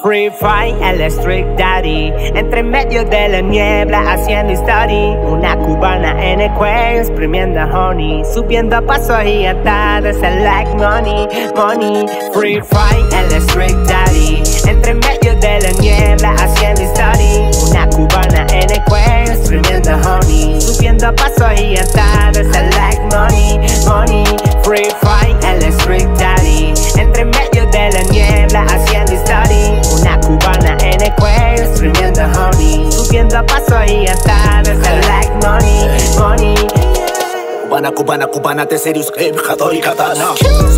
Free Fire, el Street Daddy, entre medio de la niebla haciendo story. Una cubana en el cuello exprimiendo honey, subiendo a paso agigantado, select money, money. Free Fire, el Street Daddy, entre medio de la niebla haciendo story. Una cubana en el cuello exprimiendo honey, subiendo a paso agigantado, select money, money. Free Fire, el Street Daddy, entre medio de la niebla haciendo story. Una cubana en el cuello exprimiendo honey, subiendo a paso agigantado, select money, money. Cubana, cubana, cubana, de serious clip, Jador y Katana.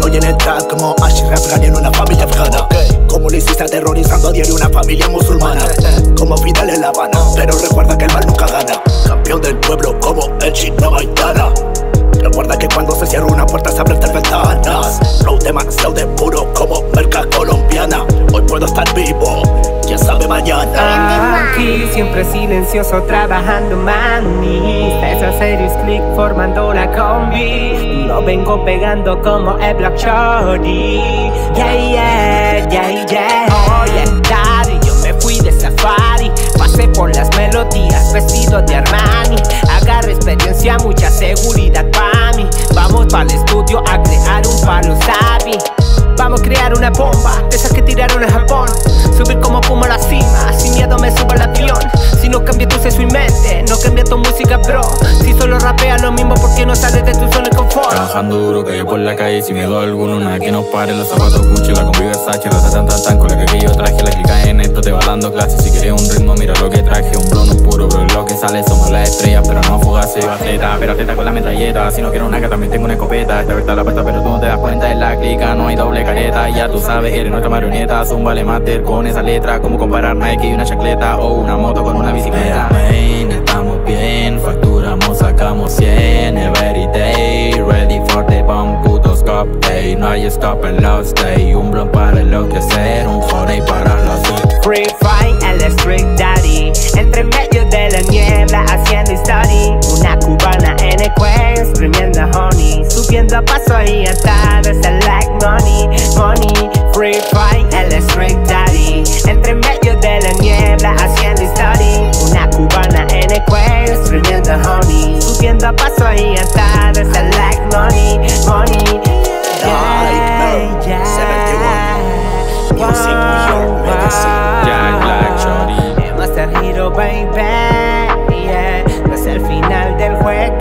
Soy en el track como Ashraf Ghani en una familia afgana. Como lo hiciste aterrorizando a diario una familia musulmana. Como Fidel en La Habana, pero recuerda que el mal nunca gana. Campeón del pueblo como el Chino Maidana. Recuerda que cuando se cierra una puerta se abren tres ventanas. Flow demasiado de puro como merca colombiana. Hoy puedo estar vivo, quién sabe mañana. Aquí siempre silencioso trabajando mani. Esos serious click formando la combi. Lo vengo pegando como el Black Shorty. Yeah, yeah, yeah, yeah. Oye, daddy, yo me fui de safari. Pasé por las melodías vestido de Armani. Agarré experiencia, mucha seguridad pa' mí. Vamos pa'l estudio a crear un palo sabi. Vamos a crear una bomba, de esas que tiraron en Japón. Subir como puma a la cima, sin miedo me subo al avión. Si no cambia tu sexo y mente, no cambia tu música, bro. Si solo rapeas lo mismo, ¿por qué no sales de tu zona de confort? Trabajando duro, calle por la calle, sin miedo alguno. Nada que nos pare, los zapatos Gucci, la combi Versace. Rata tan tan tan, con la que yo traje. La clica en esto te va dando clases. Si quieres un ritmo, mira lo que traje. Un blono puro, bro, es lo que sale. Somos las estrellas, pero no fugaces. Atleta, pero atleta con la metralleta. Si no quiero una que también tengo una escopeta. Esta verdad la puesta, pero tú no te das cuenta. En la clica no hay doble careta. Ya tú sabes, eres nuestra marioneta. Zúmbale master con esa letra. Como comparar Nike y una chacleta, o una moto con una bicicleta. Estamos bien, facturamos, sacamos 100 every day. Ready for the bomb, puto scope day. No hay stop and lost day. Un blon para enloquecer, un honey para los Free Fire, el Street Daddy, entre medio de la niebla haciendo story. Una cubana en el cuello exprimiendo honey, subiendo a paso agigantado, select money, money. Free Fire, el Street Daddy, entre medio de la niebla haciendo story. Una cubana en el cuello exprimiendo honey, subiendo a paso agigantado, select money, money. Yeah, yeah. Music, your medicine. Jack Black Shorty. Master Hero, baby, yeah. No es el final del juego.